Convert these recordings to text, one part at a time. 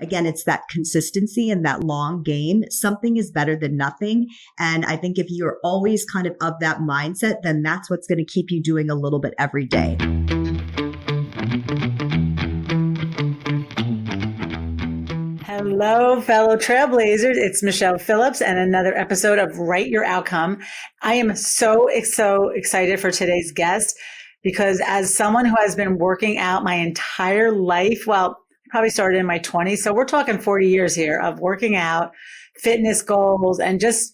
again, it's that consistency and that long game. Something is better than nothing. And I think if you're always kind of that mindset, then that's what's going to keep you doing a little bit every day. Hello, fellow trailblazers. It's Michele Phillips and another episode of Write Your Outcome. I am so excited for today's guest because as someone who has been working out my entire life, well, probably started in my 20s. So we're talking 40 years here of working out, fitness goals, and just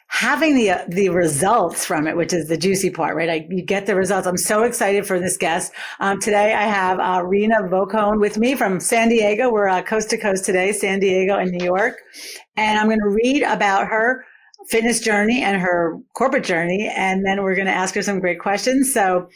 having the results from it, which is the juicy part, right? You get the results. I'm so excited for this guest. Today I have Reena Vokoun with me from San Diego. We're coast to coast today, San Diego and New York. And I'm going to read about her fitness journey and her corporate journey. And then we're going to ask her some great questions. So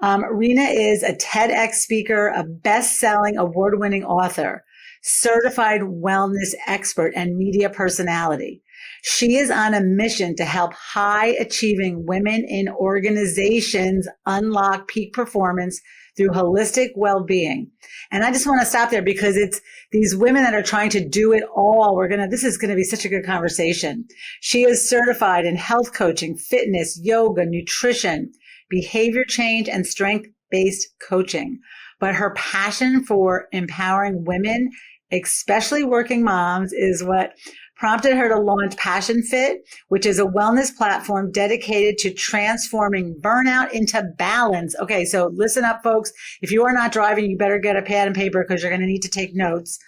Reena is a TEDx speaker, a best-selling award-winning author, certified wellness expert, and media personality. She is on a mission to help high-achieving women in organizations unlock peak performance through holistic well-being. And I just want to stop there because it's these women that are trying to do it all. This is going to be such a good conversation. She is certified in health coaching, fitness, yoga, nutrition, behavior change, and strength-based coaching. But her passion for empowering women, especially working moms, is what prompted her to launch Passion Fit, which is a wellness platform dedicated to transforming burnout into balance. Okay, so listen up, folks. If you are not driving, you better get a pad and paper because you're going to need to take notes.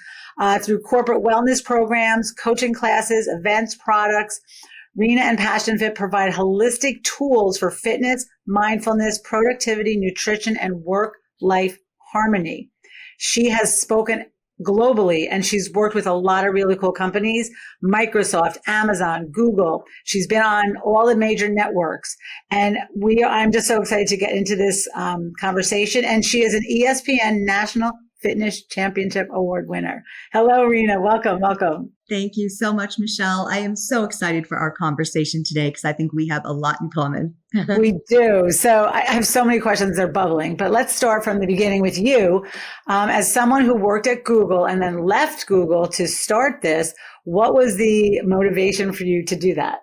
Through corporate wellness programs, coaching classes, events, products, Reena and Passion Fit provide holistic tools for fitness, mindfulness, productivity, nutrition, and work-life harmony. She has spoken globally, and she's worked with a lot of really cool companies, Microsoft, Amazon, Google. She's been on all the major networks. And I'm just so excited to get into this conversation. And she is an ESPN National Fitness Championship Award winner. Hello, Reena. Welcome. Thank you so much, Michele. I am so excited for our conversation today because I think we have a lot in common. We do. So I have so many questions. They're bubbling, but let's start from the beginning with you. As someone who worked at Google and then left Google to start this, what was the motivation for you to do that?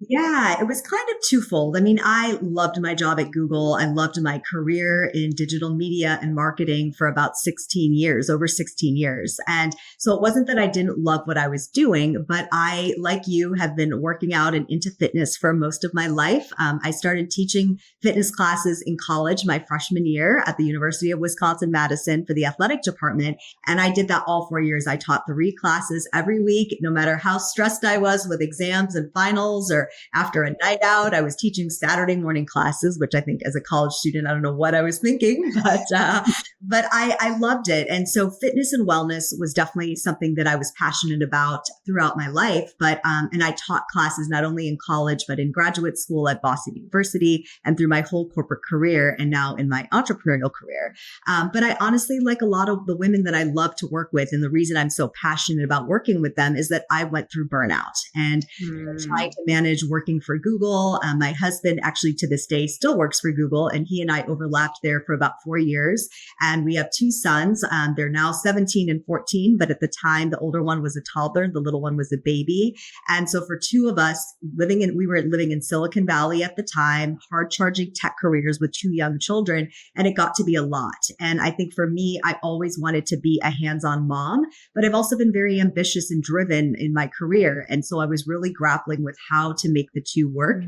Yeah, it was kind of twofold. I mean, I loved my job at Google. I loved my career in digital media and marketing for about 16 years, over 16 years. And so it wasn't that I didn't love what I was doing, but I, like you, have been working out and into fitness for most of my life. I started teaching fitness classes in college my freshman year at the University of Wisconsin-Madison for the athletic department. And I did that all 4 years. I taught 3 classes every week, no matter how stressed I was with exams and finals or after a night out. I was teaching Saturday morning classes, which I think as a college student, I don't know what I was thinking, but I loved it. And so fitness and wellness was definitely something that I was passionate about throughout my life. And I taught classes not only in college, but in graduate school at Boston University and through my whole corporate career and now in my entrepreneurial career. But I honestly, like a lot of the women that I love to work with, and the reason I'm so passionate about working with them is that I went through burnout and trying to manage working for Google. My husband actually to this day still works for Google, and he and I overlapped there for about 4 years. And we have 2 sons. They're now 17 and 14, but at the time, the older one was a toddler, the little one was a baby. And so for 2 of us we were living in Silicon Valley at the time, hard charging tech careers with 2 young children. And it got to be a lot. And I think for me, I always wanted to be a hands-on mom, but I've also been very ambitious and driven in my career. And so I was really grappling with how to make the 2 work.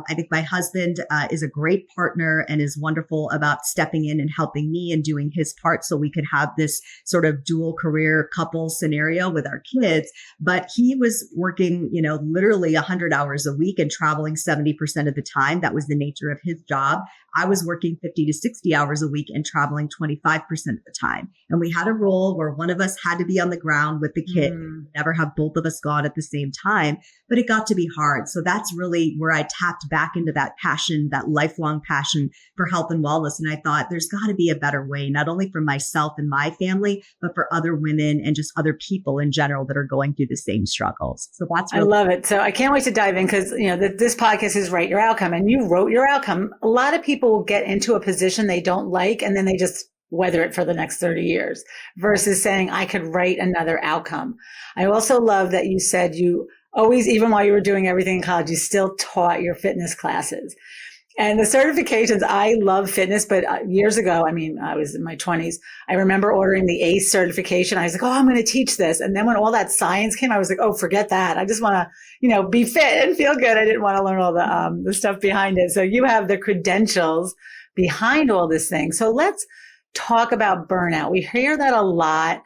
I think my husband is a great partner and is wonderful about stepping in and helping me and doing his part so we could have this sort of dual career couple scenario with our kids. But he was working, literally 100 hours a week and traveling 70% of the time. That was the nature of his job. I was working 50 to 60 hours a week and traveling 25% of the time. And we had a role where one of us had to be on the ground with the kid, never have both of us gone at the same time, but it got to be hard. So that's really where I tapped back into that passion, that lifelong passion for health and wellness. And I thought there's got to be a better way, not only for myself and my family, but for other women and just other people in general that are going through the same struggles. So that's really— I love it. So I can't wait to dive in because, this podcast is Write Your Outcome and you wrote your outcome. A lot of people will get into a position they don't like and then they just weather it for the next 30 years versus saying I could write another outcome. I also love that you said you always, even while you were doing everything in college, you still taught your fitness classes. And the certifications, I love fitness, but years ago, I mean, I was in my 20s. I remember ordering the ACE certification. I was like, oh, I'm going to teach this. And then when all that science came, I was like, oh, forget that. I just want to, be fit and feel good. I didn't want to learn all the stuff behind it. So you have the credentials behind all this thing. So let's talk about burnout. We hear that a lot.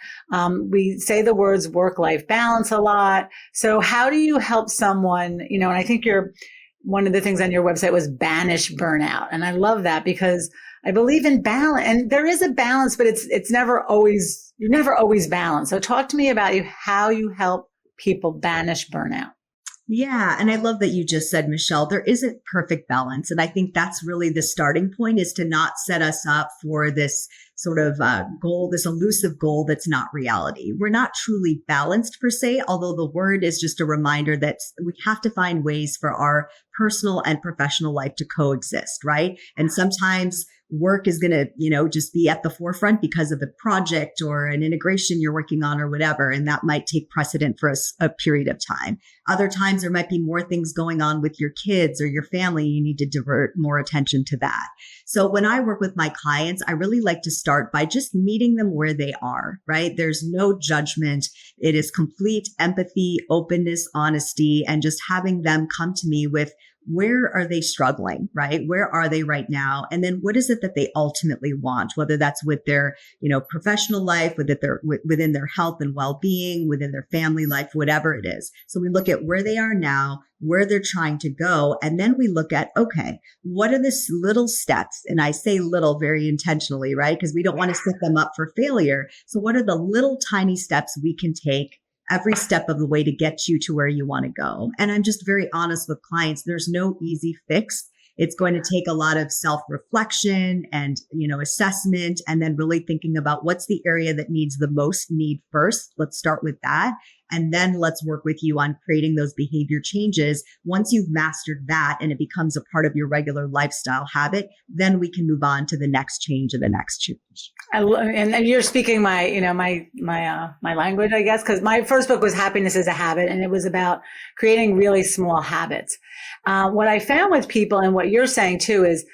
We say the words work-life balance a lot. So how do you help someone, and I think one of the things on your website was banish burnout. And I love that because I believe in balance, and there is a balance, but it's never always, you're never always balanced. So talk to me about how you help people banish burnout. Yeah. And I love that you just said, Michelle, there isn't perfect balance. And I think that's really the starting point, is to not set us up for this sort of goal, this elusive goal that's not reality. We're not truly balanced per se, although the word is just a reminder that we have to find ways for our personal and professional life to coexist, right? And sometimes work is going to, just be at the forefront because of a project or an integration you're working on or whatever. And that might take precedent for a period of time. Other times there might be more things going on with your kids or your family. You need to divert more attention to that. So when I work with my clients, I really like to start by just meeting them where they are, right? There's no judgment. It is complete empathy, openness, honesty, and just having them come to me with, where are they struggling, right? Where are they right now? And then what is it that they ultimately want, whether that's with their, professional life, within their health and well-being, within their family life, whatever it is. So we look at where they are now, where they're trying to go. And then we look at, okay, what are the little steps? And I say little very intentionally, right? Because we don't want to set them up for failure. So what are the little tiny steps we can take every step of the way to get you to where you want to go? And I'm just very honest with clients. There's no easy fix. It's going to take a lot of self-reflection and, assessment, and then really thinking about what's the area that needs the most need first. Let's start with that. And then let's work with you on creating those behavior changes. Once you've mastered that and it becomes a part of your regular lifestyle habit, then we can move on to the next change and the next change. And you're speaking my language, I guess, because my first book was Happiness is a Habit, and it was about creating really small habits. What I found with people, and what you're saying too, is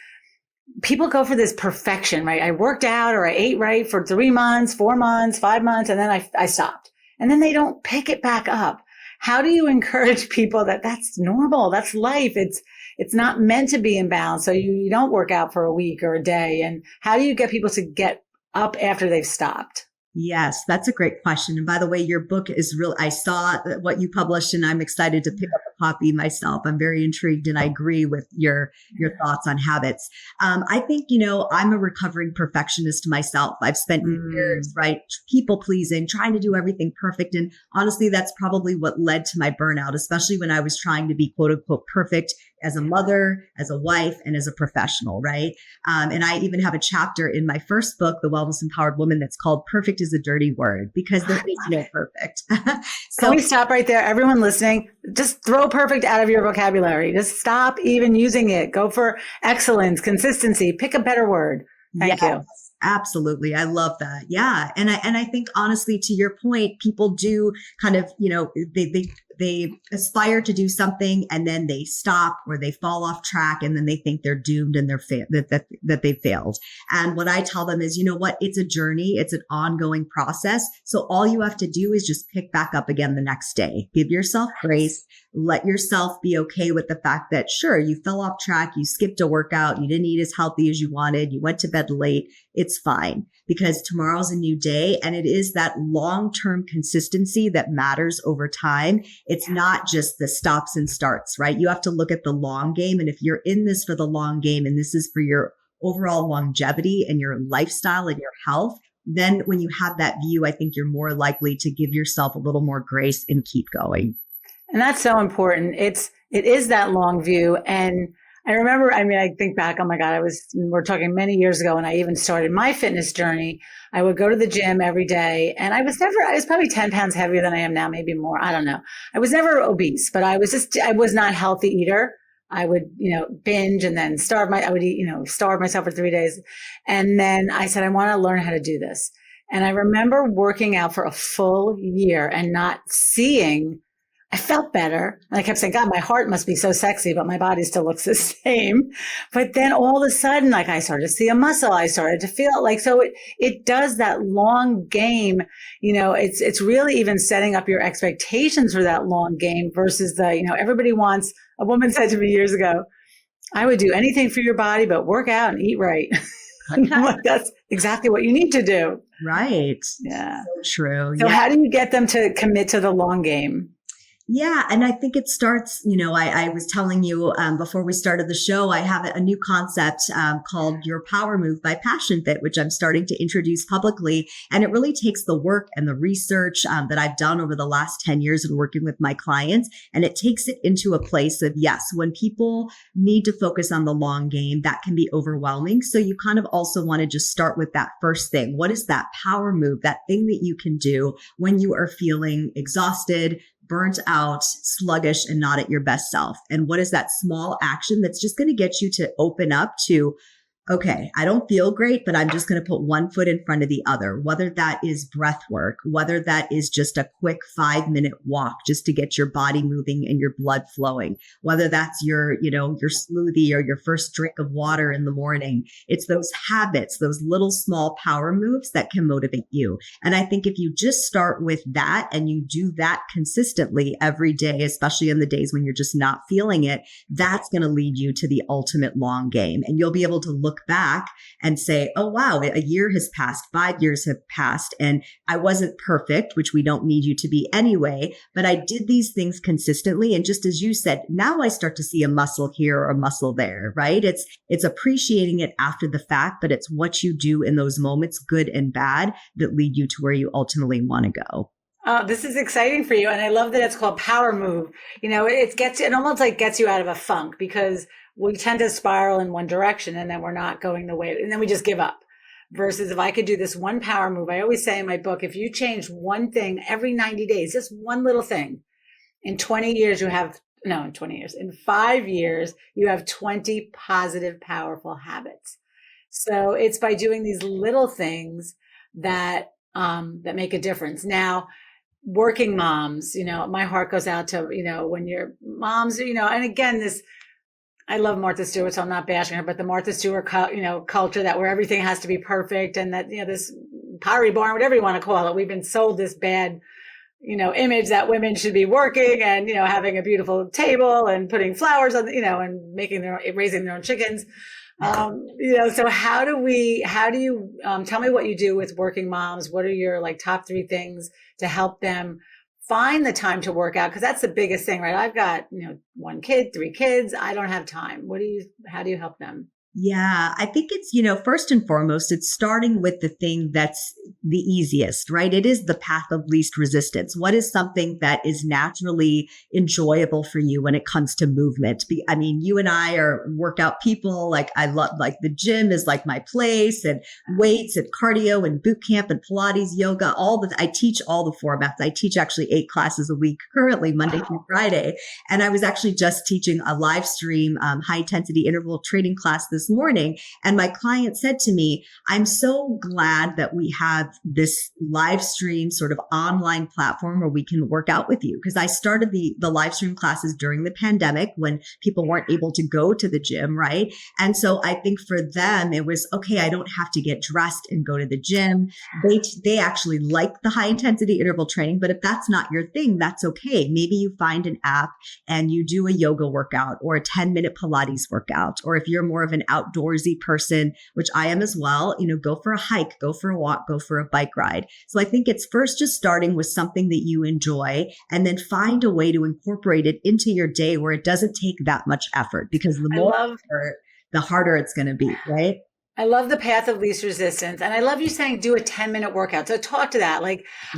people go for this perfection, right? I worked out or I ate right for 3 months, 4 months, 5 months, and then I stopped. And then they don't pick it back up. How do you encourage people that that's normal? That's life. It's not meant to be in balance. So you don't work out for a week or a day. And how do you get people to get up after they've stopped? Yes, that's a great question. And by the way, your book is real. I saw what you published and I'm excited to pick up a copy myself. I'm very intrigued and I agree with your thoughts on habits. I think, I'm a recovering perfectionist myself. I've spent years, right, people pleasing, trying to do everything perfect. And honestly, that's probably what led to my burnout, especially when I was trying to be quote unquote perfect as a mother, as a wife, and as a professional, right? And I even have a chapter in my first book, The Wellness Empowered Woman, that's called Perfect is a Dirty Word, because there is no perfect. So can we stop right there? Everyone listening, just throw perfect out of your vocabulary. Just stop even using it. Go for excellence, consistency, pick a better word. Thank you. Absolutely. I love that. Yeah. And I think honestly, to your point, people do kind of, they aspire to do something and then they stop or they fall off track and then they think they're doomed and that they failed. And what I tell them is, it's a journey. It's an ongoing process. So all you have to do is just pick back up again the next day. Give yourself grace. Let yourself be okay with the fact that, sure, you fell off track. You skipped a workout. You didn't eat as healthy as you wanted. You went to bed late. It's fine, because tomorrow's a new day. And it is that long-term consistency that matters over time. It's not just the stops and starts, right? You have to look at the long game. And if you're in this for the long game and this is for your overall longevity and your lifestyle and your health, then when you have that view, I think you're more likely to give yourself a little more grace and keep going. And that's so important. It is that long view. And I remember, I think back, oh my God, we're talking many years ago when I even started my fitness journey. I would go to the gym every day and I was probably 10 pounds heavier than I am now, maybe more. I don't know. I was never obese, but I was not a healthy eater. I would, binge and then I would eat, starve myself for 3 days. And then I said, I want to learn how to do this. And I remember working out for a full year and not seeing, I felt better. And I kept saying, God, my heart must be so sexy, but my body still looks the same. But then all of a sudden, like I started to see a muscle. I started to feel like, so it does that long game. It's really even setting up your expectations for that long game versus everybody wants, a woman said to me years ago, I would do anything for your body, but work out and eat right. Like, that's exactly what you need to do. Right. Yeah. So true. So how do you get them to commit to the long game? Yeah. And I think it starts, I was telling you before we started the show, I have a new concept called Your Power Move by Passion Fit, which I'm starting to introduce publicly. And it really takes the work and the research that I've done over the last 10 years of working with my clients. And it takes it into a place of, yes, when people need to focus on the long game, that can be overwhelming. So you kind of also want to just start with that first thing. What is that power move, that thing that you can do when you are feeling exhausted, burnt out, sluggish, and not at your best self? And what is that small action that's just going to get you to open up to, okay, I don't feel great, but I'm just going to put one foot in front of the other, whether that is breath work, whether that is just a quick 5-minute walk just to get your body moving and your blood flowing, whether that's your smoothie or your first drink of water in the morning. It's those habits, those little small power moves that can motivate you. And I think if you just start with that and you do that consistently every day, especially in the days when you're just not feeling it, that's going to lead you to the ultimate long game. And you'll be able to look back and say, oh, wow, a year has passed, 5 years have passed, and I wasn't perfect, which we don't need you to be anyway, but I did these things consistently. And just as you said, now I start to see a muscle here or a muscle there, right? It's appreciating it after the fact, but it's what you do in those moments, good and bad, that lead you to where you ultimately want to go. Oh, this is exciting for you. And I love that it's called Power Move. It almost like gets you out of a funk, because we tend to spiral in one direction and then we're not going the way, and then we just give up. Versus if I could do this one power move, I always say in my book, if you change one thing every 90 days, just one little thing, in 20 years, in 5 years, you have 20 positive, powerful habits. So it's by doing these little things that make a difference. Now, working moms, my heart goes out to, when you're moms, and again, I love Martha Stewart, so I'm not bashing her, but the Martha Stewart, culture that where everything has to be perfect, and that, this pottery barn, whatever you want to call it, we've been sold this bad, image that women should be working and, having a beautiful table and putting flowers on, and raising their own chickens. So how do you, tell me what you do with working moms? What are your top 3 things to help them find the time to work out? Because that's the biggest thing, right? I've got, 1 kid, 3 kids. I don't have time. How do you help them? Yeah, I think it's, first and foremost, it's starting with the thing that's the easiest, right? It is the path of least resistance. What is something that is naturally enjoyable for you when it comes to movement? I mean, you and I are workout people. I love, the gym is my place, and weights and cardio and boot camp and Pilates, yoga, I teach all the formats. I teach actually 8 classes a week currently, Monday through Friday. And I was actually just teaching a live stream, high intensity interval training class this morning. And my client said to me, I'm so glad that we have this live stream sort of online platform where we can work out with you. Because I started the live stream classes during the pandemic when people weren't able to go to the gym, right? And so I think for them, it was, okay, I don't have to get dressed and go to the gym. They actually like the high intensity interval training, but if that's not your thing, that's okay. Maybe you find an app and you do a yoga workout or a 10-minute Pilates workout. Or if you're more of an outdoorsy person, which I am as well, go for a hike, go for a walk, go for a bike ride. So I think it's first just starting with something that you enjoy, and then find a way to incorporate it into your day where it doesn't take that much effort, because the more effort, the harder it's going to be, right? I love the path of least resistance. And I love you saying do a 10-minute workout. So talk to that.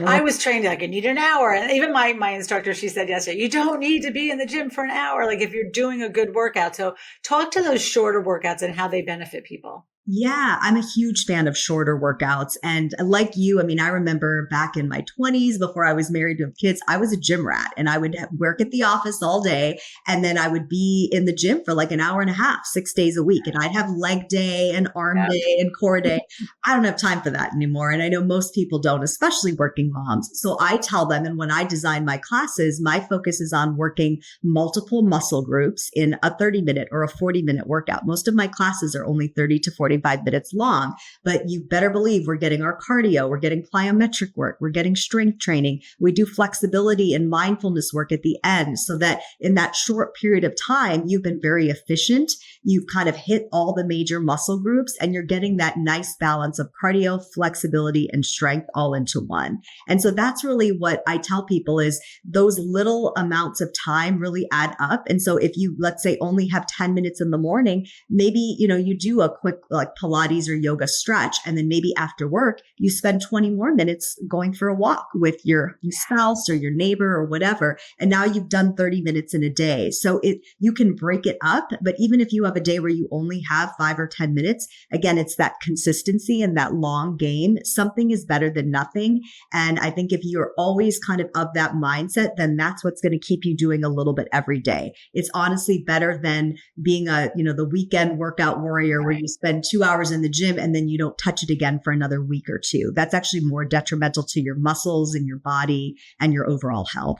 I was trained, I need an hour. And even my instructor, she said yesterday, you don't need to be in the gym for an hour. If you're doing a good workout. So talk to those shorter workouts and how they benefit people. Yeah, I'm a huge fan of shorter workouts. And like you, I mean, I remember back in my 20s before I was married with kids, I was a gym rat and I would work at the office all day. And then I would be in the gym for like an hour and a half, 6 days a week. And I'd have leg day and arm Yeah. day and core day. I don't have time for that anymore. And I know most people don't, especially working moms. So I tell them, and when I design my classes, my focus is on working multiple muscle groups in a 30-minute or a 40-minute workout. Most of my classes are only 30 to 45 minutes long, but you better believe we're getting our cardio, we're getting plyometric work, we're getting strength training. We do flexibility and mindfulness work at the end so that in that short period of time, you've been very efficient. You've kind of hit all the major muscle groups and you're getting that nice balance of cardio, flexibility, and strength all into one. And so that's really what I tell people is those little amounts of time really add up. And so if you, let's say, only have 10 minutes in the morning, maybe, you do a quick like Pilates or yoga stretch. And then maybe after work, you spend 20 more minutes going for a walk with your spouse or your neighbor or whatever. And now you've done 30 minutes in a day. So you can break it up. But even if you have a day where you only have 5 or 10 minutes, again, it's that consistency and that long game. Something is better than nothing. And I think if you're always kind of that mindset, then that's what's going to keep you doing a little bit every day. It's honestly better than being the weekend workout warrior where you spend 2 hours in the gym and then you don't touch it again for another week or two. That's actually more detrimental to your muscles and your body and your overall health.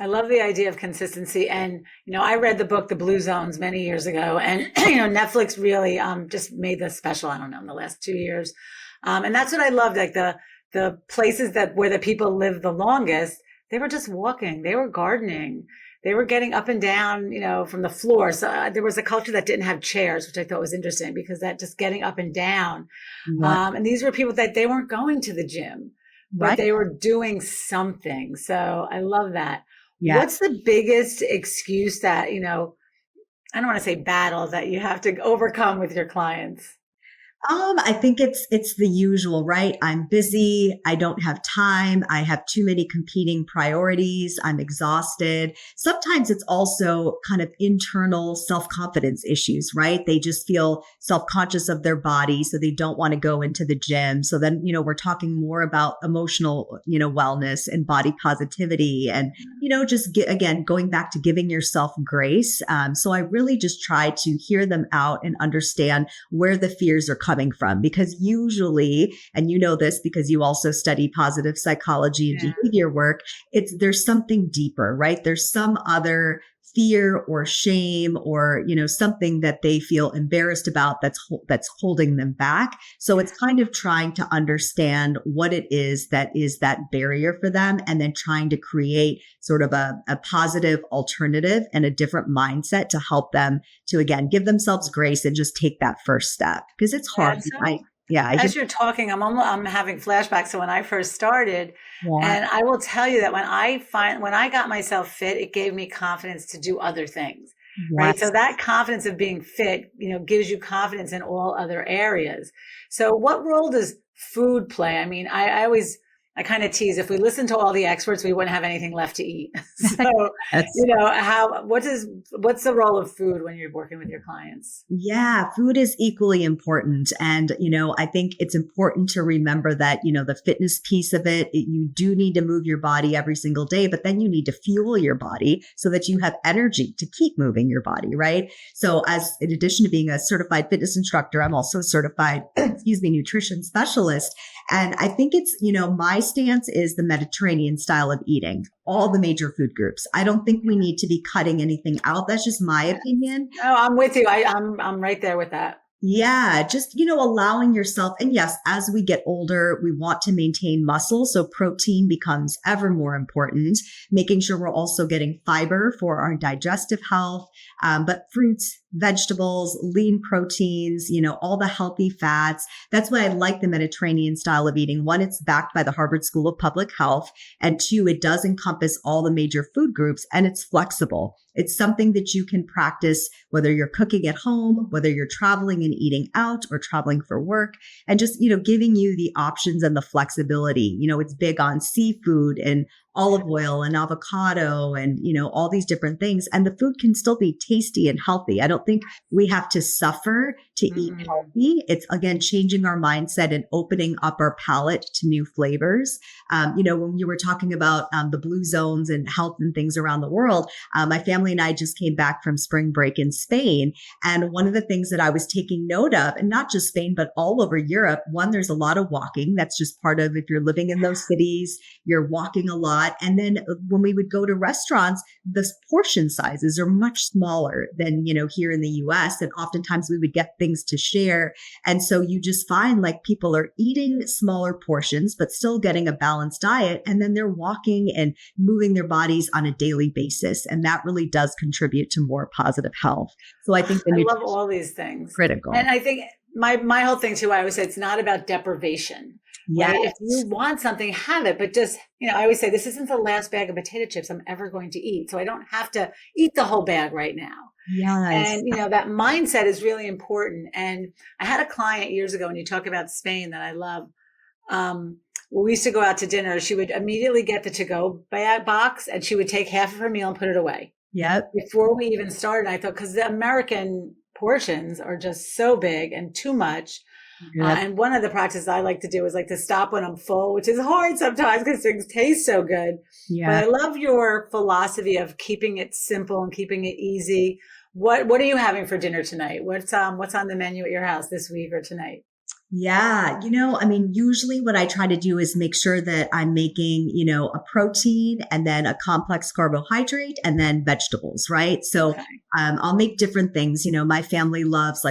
I love the idea of consistency. And, I read the book, The Blue Zones, many years ago. And, Netflix really just made this special, I don't know, in the last 2 years. And that's what I loved. Like the places where the people live the longest, they were just walking, they were gardening, they were getting up and down, from the floor. So there was a culture that didn't have chairs, which I thought was interesting because that just getting up and down. And these were people that they weren't going to the gym, but they were doing something. So I love that. Yeah. What's the biggest excuse that, I don't want to say battle that you have to overcome with your clients? I think it's the usual, right? I'm busy. I don't have time. I have too many competing priorities. I'm exhausted. Sometimes it's also kind of internal self-confidence issues, right? They just feel self-conscious of their body. So they don't want to go into the gym. So then, we're talking more about emotional, wellness and body positivity and, again, going back to giving yourself grace. So I really just try to hear them out and understand where the fears are coming from, because usually, and you know this because you also study positive psychology and behavior work, there's something deeper, right? There's some other fear or shame or, something that they feel embarrassed about that's holding them back. So it's kind of trying to understand what it is that barrier for them and then trying to create sort of a positive alternative and a different mindset to help them to, again, give themselves grace and just take that first step because it's hard. As you're talking, I'm having flashbacks to when I first started, and I will tell you that when I got myself fit, it gave me confidence to do other things, right? So that confidence of being fit, gives you confidence in all other areas. So what role does food play? I mean, I kind of tease, if we listen to all the experts, we wouldn't have anything left to eat. So, what's the role of food when you're working with your clients? Yeah, food is equally important. And, I think it's important to remember that, the fitness piece of you do need to move your body every single day, but then you need to fuel your body so that you have energy to keep moving your body, right? So in addition to being a certified fitness instructor, I'm also a certified, nutrition specialist. And I think it's, my stance is the Mediterranean style of eating, all the major food groups. I don't think we need to be cutting anything out. That's just my opinion. Oh, I'm with you. I'm right there with that. Yeah, just, allowing yourself. And yes, as we get older, we want to maintain muscle. So protein becomes ever more important, making sure we're also getting fiber for our digestive health. But fruits, vegetables, lean proteins, all the healthy fats. That's why I like the Mediterranean style of eating. One, it's backed by the Harvard School of Public Health. And two, it does encompass all the major food groups and it's flexible. It's something that you can practice whether you're cooking at home, whether you're traveling and eating out or traveling for work, and just, giving you the options and the flexibility. It's big on seafood and olive oil and avocado and, all these different things. And the food can still be tasty and healthy. I don't think we have to suffer to eat healthy. It's again, changing our mindset and opening up our palate to new flavors. When you were talking about the blue zones and health and things around the world, my family and I just came back from spring break in Spain. And one of the things that I was taking note of, and not just Spain, but all over Europe, one, there's a lot of walking. That's just part of, if you're living in those cities, you're walking a lot. And then when we would go to restaurants, the portion sizes are much smaller than, here in the US. And oftentimes we would get things to share. And so you just find like people are eating smaller portions, but still getting a balanced diet. And then they're walking and moving their bodies on a daily basis. And that really does contribute to more positive health. So I think I love all these things. Critical. And I think my whole thing too, I always say it's not about deprivation. Yeah. Right? If you want something, have it. But just, I always say this isn't the last bag of potato chips I'm ever going to eat. So I don't have to eat the whole bag right now. Yes. And, that mindset is really important. And I had a client years ago, when you talk about Spain, that I love. We used to go out to dinner. She would immediately get the to-go box and she would take half of her meal and put it away. Yep. Before we even started, I thought, because the American portions are just so big and too much. Yep. And one of the practices I like to do is like to stop when I'm full, which is hard sometimes because things taste so good. Yeah. But I love your philosophy of keeping it simple and keeping it easy. What are you having for dinner tonight? What's on the menu at your house this week or tonight? Yeah. Usually what I try to do is make sure that I'm making, a protein and then a complex carbohydrate and then vegetables, right? So, okay. I'll make different things. My family loves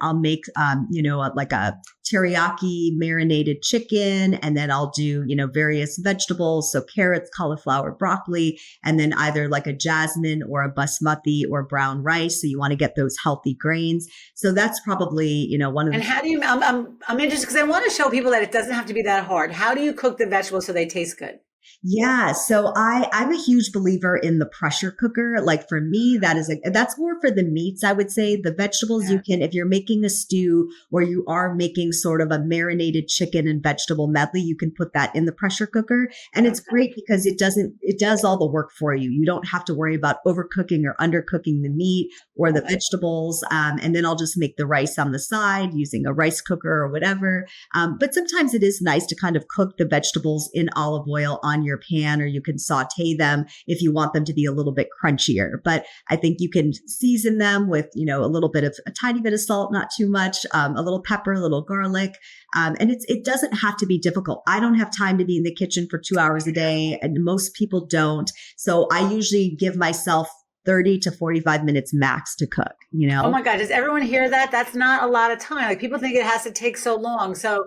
I'll make, like a teriyaki marinated chicken, and then I'll do, various vegetables. So carrots, cauliflower, broccoli, and then either like a jasmine or a basmati or brown rice. So you want to get those healthy grains. So that's probably, one of And how do you, I'm interested because I want to show people that it doesn't have to be that hard. How do you cook the vegetables so they taste good? Yeah. So I'm a huge believer in the pressure cooker. Like for me, that's more for the meats. I would say the vegetables you can, if you're making a stew or you are making sort of a marinated chicken and vegetable medley, you can put that in the pressure cooker. And it's great because it does all the work for you. You don't have to worry about overcooking or undercooking the meat or the vegetables. And then I'll just make the rice on the side using a rice cooker or whatever. But sometimes it is nice to kind of cook the vegetables in olive oil on your pan, or you can saute them if you want them to be a little bit crunchier. But I think you can season them with, a tiny bit of salt, not too much, a little pepper, a little garlic. And it doesn't have to be difficult. I don't have time to be in the kitchen for 2 hours a day, and most people don't. So I usually give myself 30 to 45 minutes max to cook, Oh my God. Does everyone hear that? That's not a lot of time. Like people think it has to take so long. So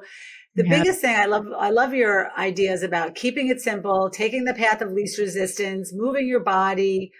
the biggest thing I love your ideas about keeping it simple, taking the path of least resistance, moving your body.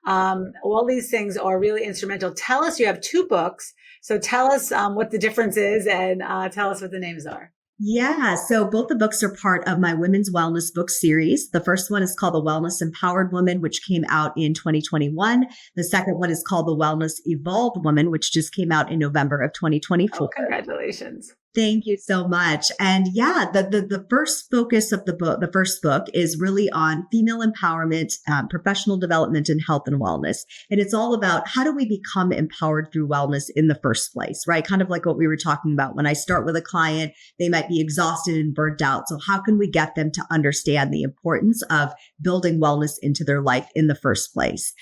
All these things are really instrumental. Tell us, you have 2 books. So tell us what the difference is and tell us what the names are. Yeah. So both the books are part of my women's wellness book series. The first one is called The Wellness Empowered Woman, which came out in 2021. The second one is called The Wellness Evolved Woman, which just came out in November of 2024. Oh, congratulations. Thank you so much. And yeah, the first focus of the first book is really on female empowerment, professional development, and health and wellness. And it's all about how do we become empowered through wellness in the first place, right? Kind of like what we were talking about. When I start with a client, they might be exhausted and burnt out. So how can we get them to understand the importance of building wellness into their life in the first place?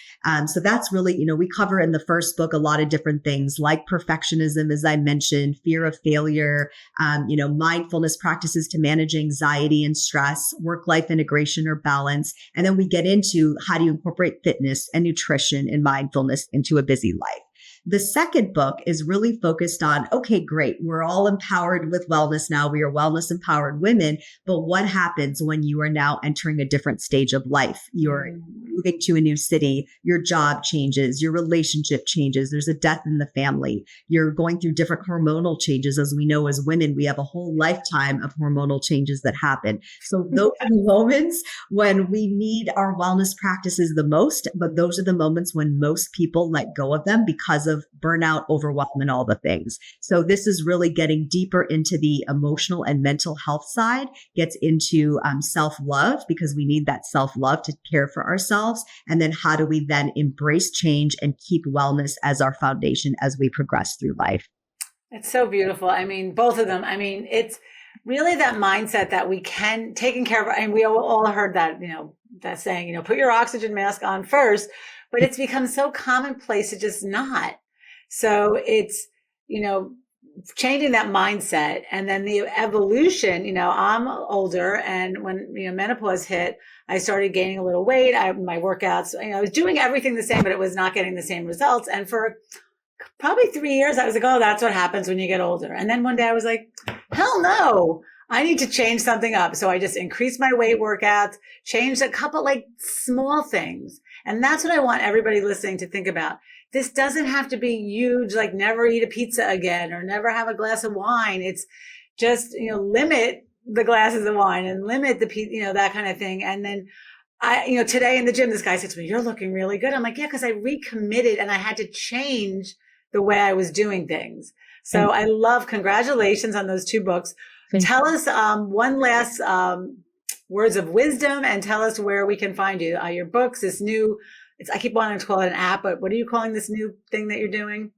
So that's really, we cover in the first book a lot of different things like perfectionism, as I mentioned, fear of failure, mindfulness practices to manage anxiety and stress, work-life integration or balance. And then we get into how do you incorporate fitness and nutrition and mindfulness into a busy life. The second book is really focused on, okay, great. We're all empowered with wellness now. We are wellness empowered women. But what happens when you are now entering a different stage of life? You're moving to a new city. Your job changes. Your relationship changes. There's a death in the family. You're going through different hormonal changes. As we know, as women, we have a whole lifetime of hormonal changes that happen. So those are the moments when we need our wellness practices the most. But those are the moments when most people let go of them because of of burnout, overwhelm, and all the things. So this is really getting deeper into the emotional and mental health side, gets into self-love, because we need that self-love to care for ourselves. And then how do we then embrace change and keep wellness as our foundation as we progress through life? It's so beautiful. I mean, both of them. I mean, it's really that mindset that we can taking care of, and we all heard that, that saying, put your oxygen mask on first, but it's become so commonplace to just not. So it's, you know, changing that mindset, and then the evolution. I'm older, and when menopause hit, I started gaining a little weight. My workouts, I was doing everything the same, but it was not getting the same results. And for probably 3 years, I was like, oh, that's what happens when you get older. And then one day I was like, hell no, I need to change something up. So I just increased my weight workouts, changed a couple like small things. And that's what I want everybody listening to think about. This doesn't have to be huge, like never eat a pizza again or never have a glass of wine. It's just, limit the glasses of wine and limit the, that kind of thing. And then today in the gym, this guy said to me, you're looking really good. I'm like, yeah, because I recommitted and I had to change the way I was doing things. So I love, congratulations on those two books. Tell us one last words of wisdom, and tell us where we can find you. Your books, this new, I keep wanting to call it an app, but what are you calling this new thing that you're doing?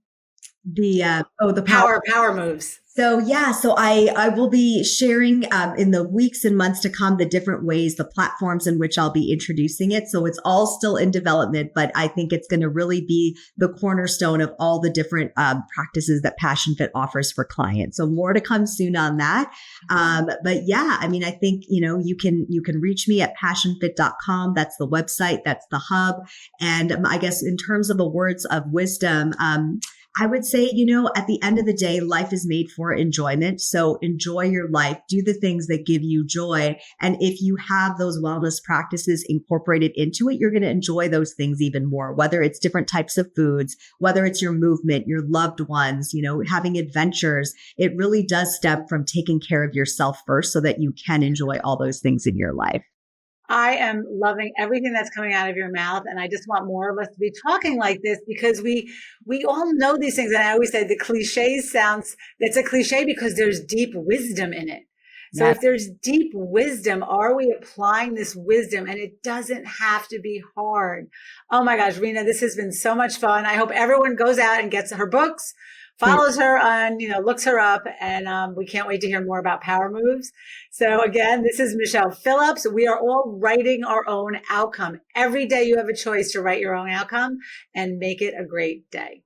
The power moves. So I will be sharing in the weeks and months to come the different ways, the platforms in which I'll be introducing it. So it's all still in development, but I think it's going to really be the cornerstone of all the different practices that Passion Fit offers for clients. So more to come soon on that. But yeah, I mean, I think you can reach me at passionfit.com. That's the website. That's the hub. And I guess in terms of the words of wisdom, I would say, at the end of the day, life is made for enjoyment. So enjoy your life, do the things that give you joy. And if you have those wellness practices incorporated into it, you're going to enjoy those things even more, whether it's different types of foods, whether it's your movement, your loved ones, having adventures. It really does stem from taking care of yourself first so that you can enjoy all those things in your life. I am loving everything that's coming out of your mouth. And I just want more of us to be talking like this, because we all know these things. And I always say the cliches it's a cliche because there's deep wisdom in it. So if there's deep wisdom, are we applying this wisdom? And it doesn't have to be hard. Oh my gosh, Reena, this has been so much fun. I hope everyone goes out and gets her books, follows her on, looks her up, and we can't wait to hear more about Power Moves. So again, this is Michele Phillips. We are all writing our own outcome. Every day you have a choice to write your own outcome and make it a great day.